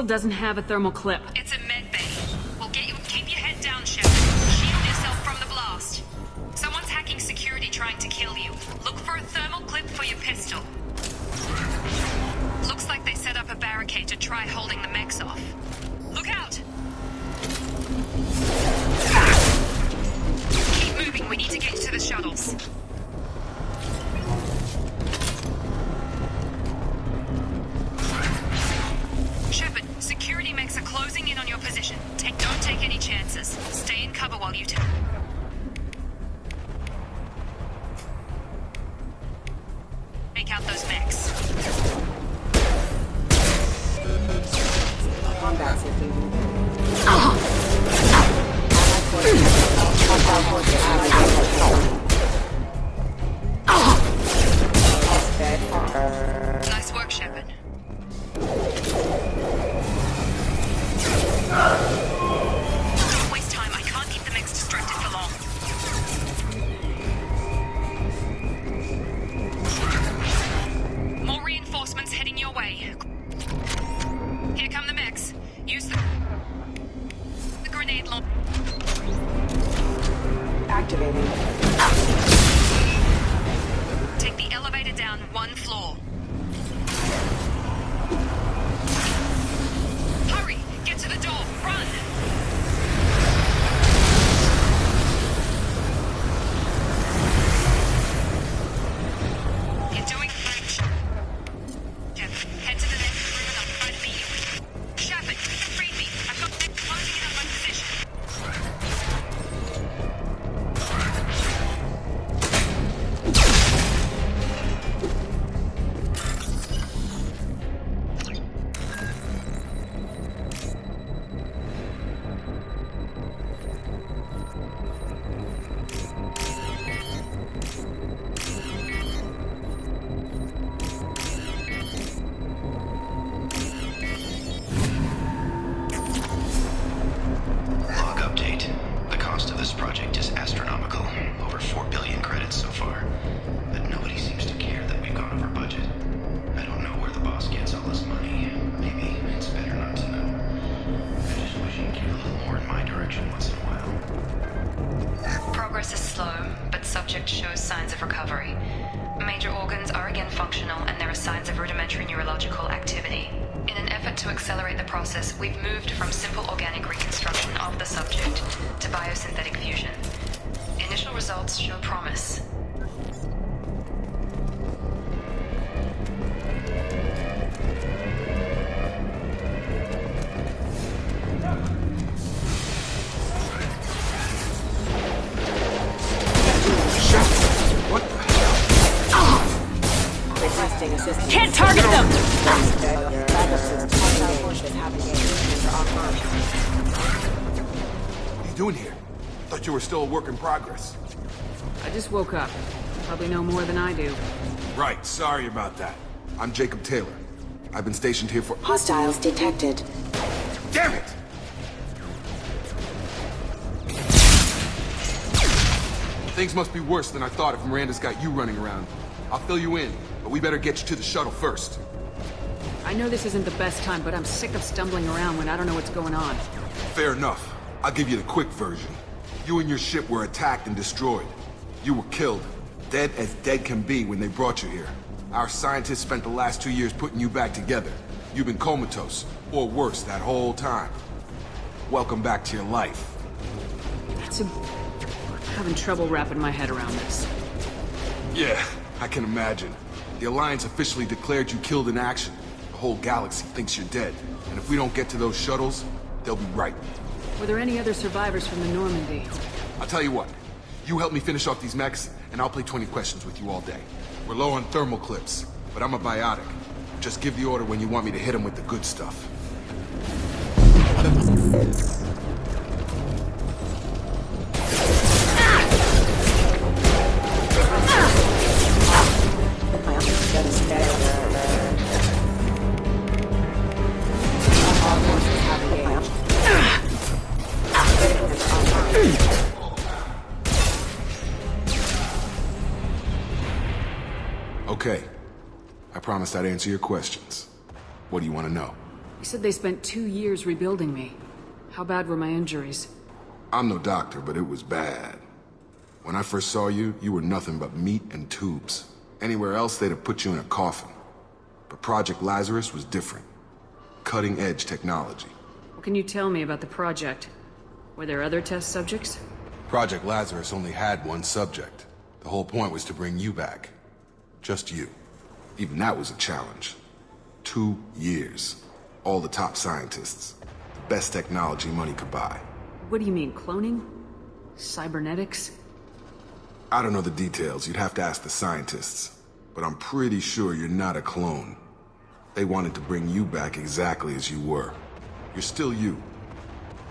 pistol doesn't have a thermal clip. It's a med bay. We'll get you. Keep your head down, Shepard. Shield yourself from the blast. Someone's hacking security trying to kill you. Look for a thermal clip for your pistol. Looks like they set up a barricade to try holding the mechs off. Look out! Keep moving. We need to get to the shuttles. Shepard, security mechs are closing in on your position. Don't take any chances. Stay in cover while you take out those mechs. Combat system. Nice work, Shepard. Don't waste time. I can't keep the mechs distracted for long. More reinforcements heading your way. Here come the mechs. Use the grenade launcher. Activating. Take the elevator down one floor. Hurry! Get to the door! Run! You're doing great. Jeff, head to the next room and I'll try to meet you. Shepard, read me. I've got them closing in on my position. Log update. The cost of this project is astronomical. Over 4 billion credits so far. But nobody seems to care that we've gone over budget. I don't know where the boss gets all this money. Maybe it's better not to know. I just wish he'd give a little more in my direction once in a while. Progress is slow, but subject shows signs of recovery. Major organs are again functional, and there are signs of rudimentary neurological activity. In an effort to accelerate the process, we've moved from simple organic reconstruction of the subject to biosynthetic fusion. Initial results show promise. What the Requesting assistance. Can't target them! What are you doing here? Thought you were still a work in progress. I just woke up. Probably know more than I do. Right, sorry about that. I'm Jacob Taylor. I've been stationed here for— Hostiles detected. Damn it! Things must be worse than I thought if Miranda's got you running around. I'll fill you in, but we better get you to the shuttle first. I know this isn't the best time, but I'm sick of stumbling around when I don't know what's going on. Fair enough. I'll give you the quick version. You and your ship were attacked and destroyed. You were killed. Dead as dead can be when they brought you here. Our scientists spent the last 2 years putting you back together. You've been comatose, or worse, that whole time. Welcome back to your life. I'm having trouble wrapping my head around this. Yeah, I can imagine. The Alliance officially declared you killed in action. The whole galaxy thinks you're dead. And if we don't get to those shuttles, they'll be right. Were there any other survivors from the Normandy? I'll tell you what. You help me finish off these mechs, and I'll play 20 questions with you all day. We're low on thermal clips, but I'm a biotic. Just give the order when you want me to hit them with the good stuff. Okay. I promised I'd answer your questions. What do you want to know? You said they spent 2 years rebuilding me. How bad were my injuries? I'm no doctor, but it was bad. When I first saw you, you were nothing but meat and tubes. Anywhere else, they'd have put you in a coffin. But Project Lazarus was different. Cutting-edge technology. What can you tell me about the project? Were there other test subjects? Project Lazarus only had one subject. The whole point was to bring you back. Just you. Even that was a challenge. 2 years. All the top scientists. The best technology money could buy. What do you mean, cloning? Cybernetics? I don't know the details. You'd have to ask the scientists. But I'm pretty sure you're not a clone. They wanted to bring you back exactly as you were. You're still you.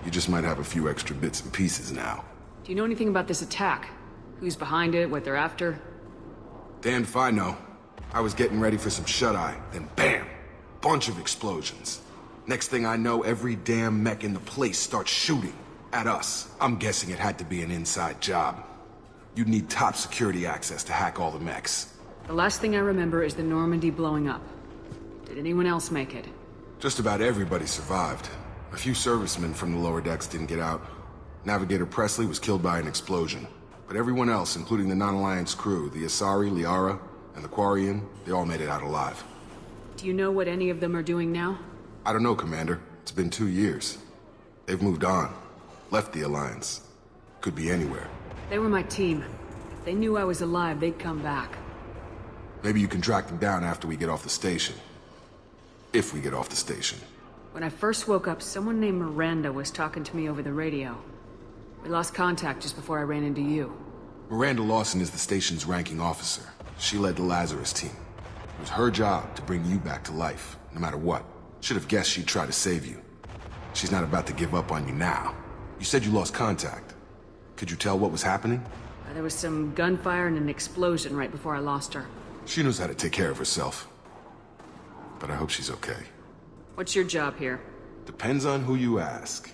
You just might have a few extra bits and pieces now. Do you know anything about this attack? Who's behind it, what they're after? Damned if I know. I was getting ready for some shut-eye, then bam! Bunch of explosions. Next thing I know, every damn mech in the place starts shooting. At us. I'm guessing it had to be an inside job. You'd need top security access to hack all the mechs. The last thing I remember is the Normandy blowing up. Did anyone else make it? Just about everybody survived. A few servicemen from the lower decks didn't get out. Navigator Presley was killed by an explosion. But everyone else, including the non-Alliance crew, the Asari, Liara, and the Quarian, they all made it out alive. Do you know what any of them are doing now? I don't know, Commander. It's been 2 years. They've moved on. Left the Alliance. Could be anywhere. They were my team. If they knew I was alive, they'd come back. Maybe you can track them down after we get off the station. If we get off the station. When I first woke up, someone named Miranda was talking to me over the radio. We lost contact just before I ran into you. Miranda Lawson is the station's ranking officer. She led the Lazarus team. It was her job to bring you back to life, no matter what. Should have guessed she'd try to save you. She's not about to give up on you now. You said you lost contact. Could you tell what was happening? There was some gunfire and an explosion right before I lost her. She knows how to take care of herself. But I hope she's okay. What's your job here? Depends on who you ask.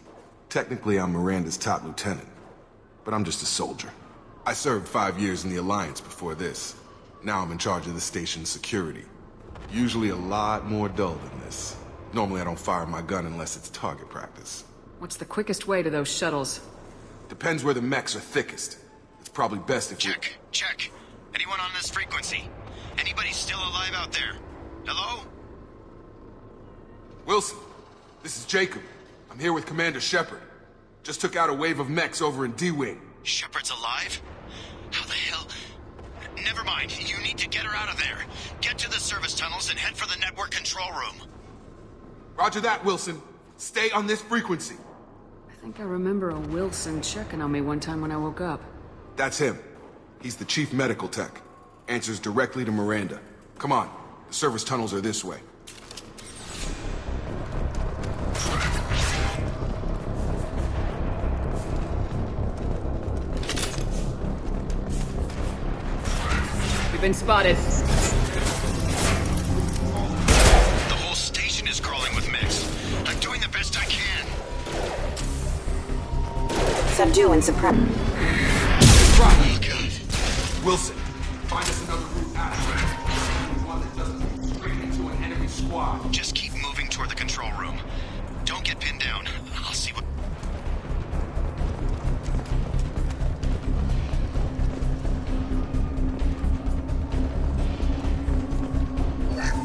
Technically, I'm Miranda's top lieutenant. But I'm just a soldier. I served 5 years in the Alliance before this. Now I'm in charge of the station's security. Usually a lot more dull than this. Normally I don't fire my gun unless it's target practice. What's the quickest way to those shuttles? Depends where the mechs are thickest. It's probably best if you... Check. Anyone on this frequency? Anybody still alive out there? Hello? Wilson, this is Jacob. I'm here with Commander Shepard. Just took out a wave of mechs over in D-Wing. Shepard's alive? How the hell? Never mind. You need to get her out of there. Get to the service tunnels and head for the network control room. Roger that, Wilson. Stay on this frequency. I think I remember a Wilson checking on me one time when I woke up. That's him. He's the chief medical tech. Answers directly to Miranda. Come on. The service tunnels are this way. We've been spotted. The whole station is crawling with mechs. I'm doing the best I can. Subdue and suppress. Right. Good. Wilson, find us another route out. One that doesn't lead straight into an enemy squad. Just keep moving toward the control room. Don't get pinned down. I'll see what...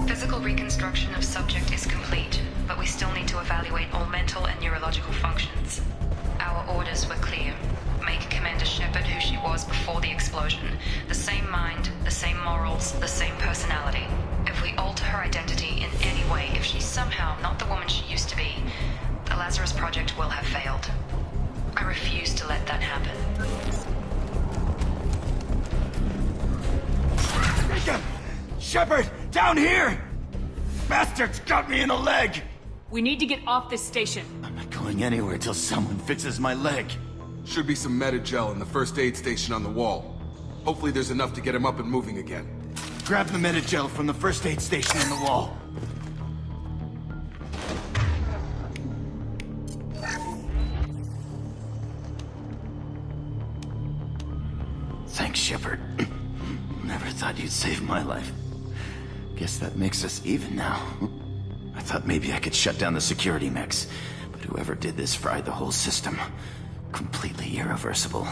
Physical reconstruction of subject is complete, but we still need to evaluate all mental and neurological functions. Our orders were clear. Make Commander Shepard who she was before the explosion. The same mind, the same morals, the same personality. If we alter her identity in any way, if she's somehow not the woman she used to be, the Lazarus Project will have failed. I refuse to let that happen. Jacob! Shepard! Down here! Bastard's got me in the leg! We need to get off this station. I'm not going anywhere till someone fixes my leg. Should be some Medi-gel in the first aid station on the wall. Hopefully there's enough to get him up and moving again. Grab the Medi-gel from the first aid station on the wall. Thanks, Shepard. Never thought you'd save my life. Guess that makes us even now. I thought maybe I could shut down the security mechs, but whoever did this fried the whole system. Completely irreversible.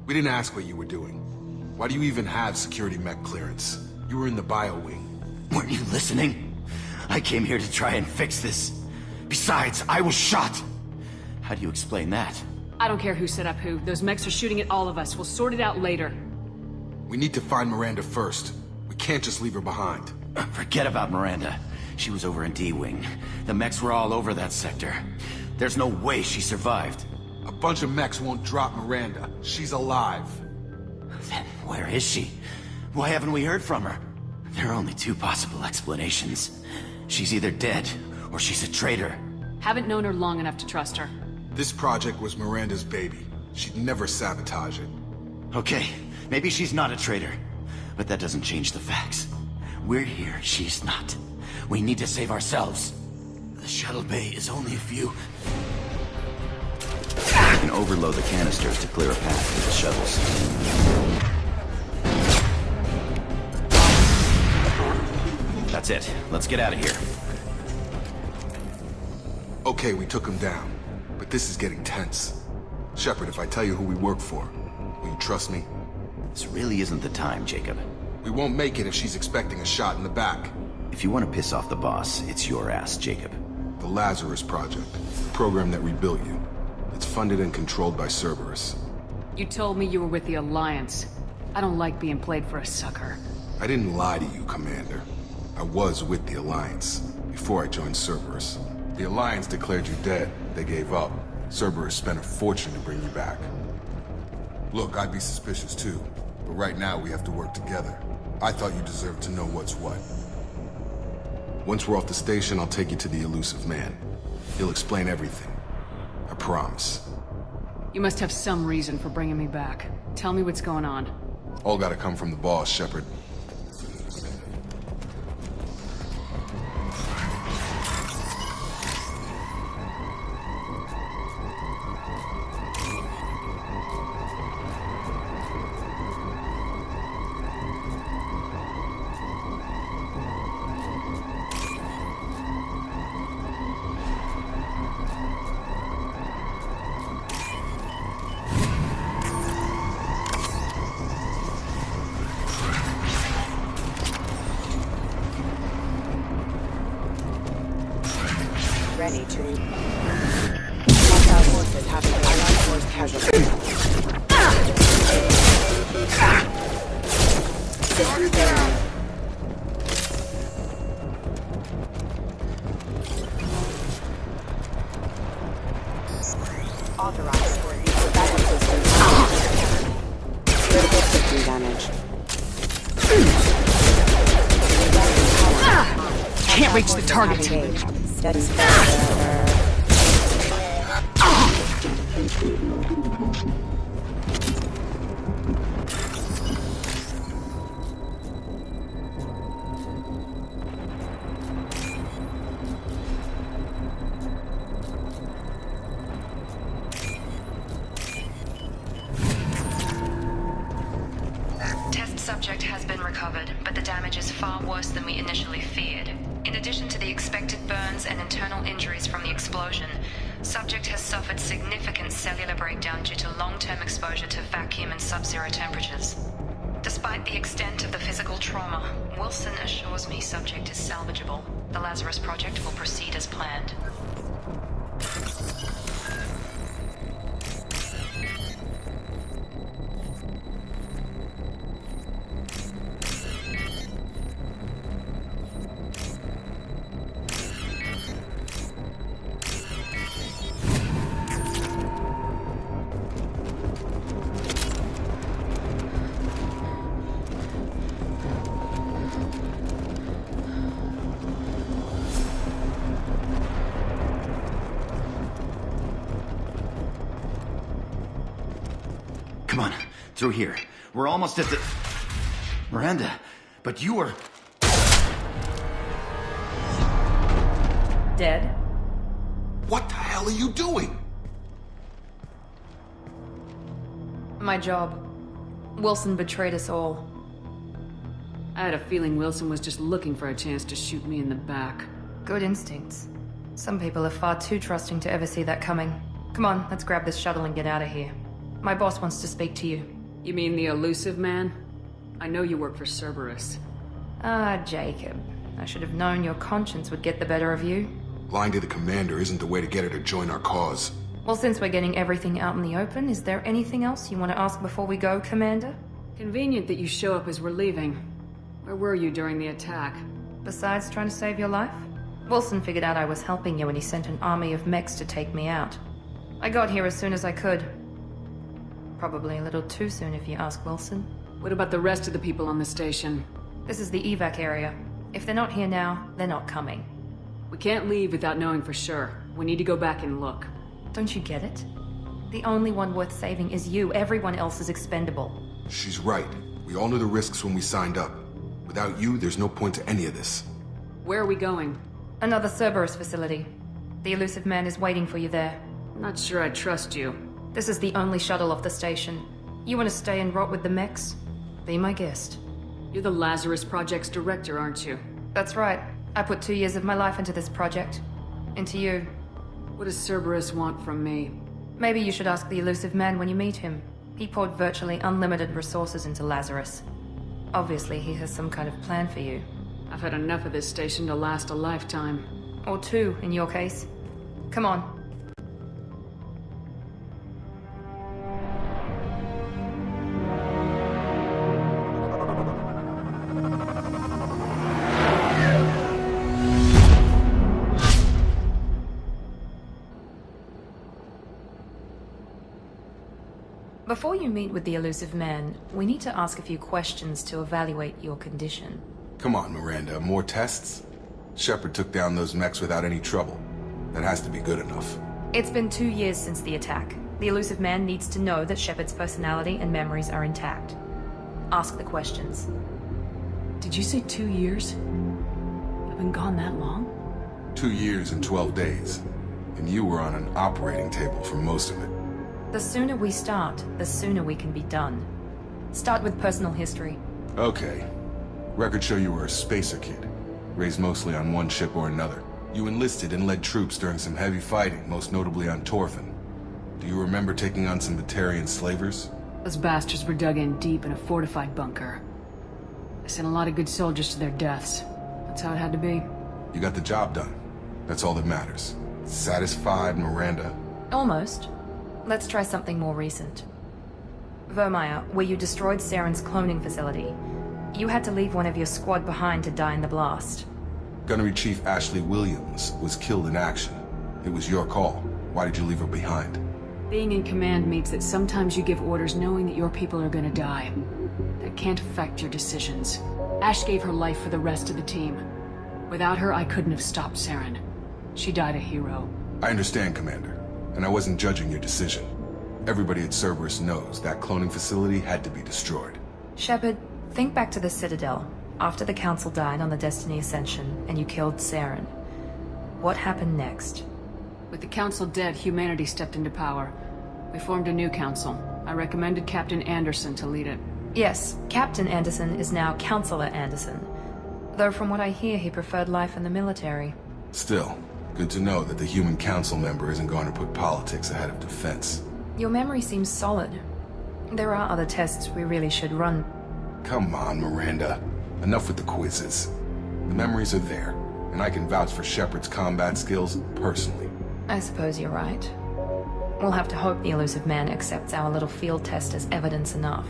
We didn't ask what you were doing. Why do you even have security mech clearance? You were in the bio wing. Weren't you listening? I came here to try and fix this. Besides, I was shot. How do you explain that? I don't care who set up who. Those mechs are shooting at all of us. We'll sort it out later. We need to find Miranda first. We can't just leave her behind. Forget about Miranda. She was over in D-Wing. The mechs were all over that sector. There's no way she survived. A bunch of mechs won't drop Miranda. She's alive. Then where is she? Why haven't we heard from her? There are only two possible explanations. She's either dead, or she's a traitor. Haven't known her long enough to trust her. This project was Miranda's baby. She'd never sabotage it. Okay, maybe she's not a traitor. But that doesn't change the facts. We're here, she's not. We need to save ourselves. The shuttle bay is only a few... We can overload the canisters to clear a path to the shuttles. That's it. Let's get out of here. Okay, we took him down. But this is getting tense. Shepard, if I tell you who we work for, will you trust me? This really isn't the time, Jacob. We won't make it if she's expecting a shot in the back. If you want to piss off the boss, it's your ass, Jacob. The Lazarus Project, the program that rebuilt you. It's funded and controlled by Cerberus. You told me you were with the Alliance. I don't like being played for a sucker. I didn't lie to you, Commander. I was with the Alliance, before I joined Cerberus. The Alliance declared you dead. They gave up. Cerberus spent a fortune to bring you back. Look, I'd be suspicious too, but right now we have to work together. I thought you deserved to know what's what. Once we're off the station, I'll take you to the Elusive Man. He'll explain everything. I promise. You must have some reason for bringing me back. Tell me what's going on. All gotta come from the boss, Shepard. Ready to... Hostile forces have an Allied force casualty. Authorized for use of battle systems. Critical system damage. Can't reach the target. Steady. Test subject has been recovered, but the damage is far worse than we initially feared. In addition to the expected burns and internal injuries from the explosion, subject has suffered significant cellular breakdown due to long-term exposure to vacuum and sub-zero temperatures. Despite the extent of the physical trauma, Wilson assures me subject is salvageable. The Lazarus Project will proceed as planned. Come on, through here. We're almost at the... Miranda, but you were... Dead? What the hell are you doing? My job. Wilson betrayed us all. I had a feeling Wilson was just looking for a chance to shoot me in the back. Good instincts. Some people are far too trusting to ever see that coming. Come on, let's grab this shuttle and get out of here. My boss wants to speak to you. You mean the elusive man? I know you work for Cerberus. Ah, Jacob. I should have known your conscience would get the better of you. Lying to the commander isn't the way to get her to join our cause. Well, since we're getting everything out in the open, is there anything else you want to ask before we go, Commander? Convenient that you show up as we're leaving. Where were you during the attack? Besides trying to save your life? Wilson figured out I was helping you when he sent an army of mechs to take me out. I got here as soon as I could. Probably a little too soon if you ask Wilson. What about the rest of the people on the station? This is the evac area. If they're not here now, they're not coming. We can't leave without knowing for sure. We need to go back and look. Don't you get it? The only one worth saving is you. Everyone else is expendable. She's right. We all knew the risks when we signed up. Without you, there's no point to any of this. Where are we going? Another Cerberus facility. The elusive man is waiting for you there. I'm not sure I trust you. This is the only shuttle off the station. You want to stay and rot with the mechs? Be my guest. You're the Lazarus Project's director, aren't you? That's right. I put 2 years of my life into this project. Into you. What does Cerberus want from me? Maybe you should ask the elusive man when you meet him. He poured virtually unlimited resources into Lazarus. Obviously, he has some kind of plan for you. I've had enough of this station to last a lifetime. Or 2, in your case. Come on. Before you meet with the elusive man, we need to ask a few questions to evaluate your condition. Come on, Miranda, more tests? Shepard took down those mechs without any trouble. That has to be good enough. It's been 2 years since the attack. The elusive man needs to know that Shepard's personality and memories are intact. Ask the questions. Did you say 2 years? I've been gone that long? 2 years and 12 days. And you were on an operating table for most of it. The sooner we start, the sooner we can be done. Start with personal history. Okay. Records show you were a spacer kid. Raised mostly on one ship or another. You enlisted and led troops during some heavy fighting, most notably on Torfan. Do you remember taking on some Batarian slavers? Those bastards were dug in deep in a fortified bunker. I sent a lot of good soldiers to their deaths. That's how it had to be. You got the job done. That's all that matters. Satisfied, Miranda? Almost. Let's try something more recent. Vermeer, where you destroyed Saren's cloning facility. You had to leave one of your squad behind to die in the blast. Gunnery Chief Ashley Williams was killed in action. It was your call. Why did you leave her behind? Being in command means that sometimes you give orders knowing that your people are gonna die. That can't affect your decisions. Ash gave her life for the rest of the team. Without her, I couldn't have stopped Saren. She died a hero. I understand, Commander. And I wasn't judging your decision. Everybody at Cerberus knows that cloning facility had to be destroyed. Shepard, think back to the Citadel, after the Council died on the Destiny Ascension, and you killed Saren. What happened next? With the Council dead, humanity stepped into power. We formed a new council. I recommended Captain Anderson to lead it. Yes, Captain Anderson is now Counselor Anderson. Though from what I hear, he preferred life in the military. Still, good to know that the human council member isn't going to put politics ahead of defense. Your memory seems solid. There are other tests we really should run. Come on, Miranda. Enough with the quizzes. The memories are there, and I can vouch for Shepard's combat skills personally. I suppose you're right. We'll have to hope the elusive man accepts our little field test as evidence enough.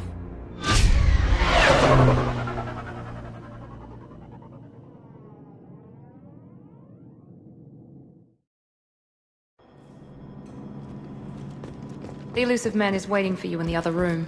The elusive man is waiting for you in the other room.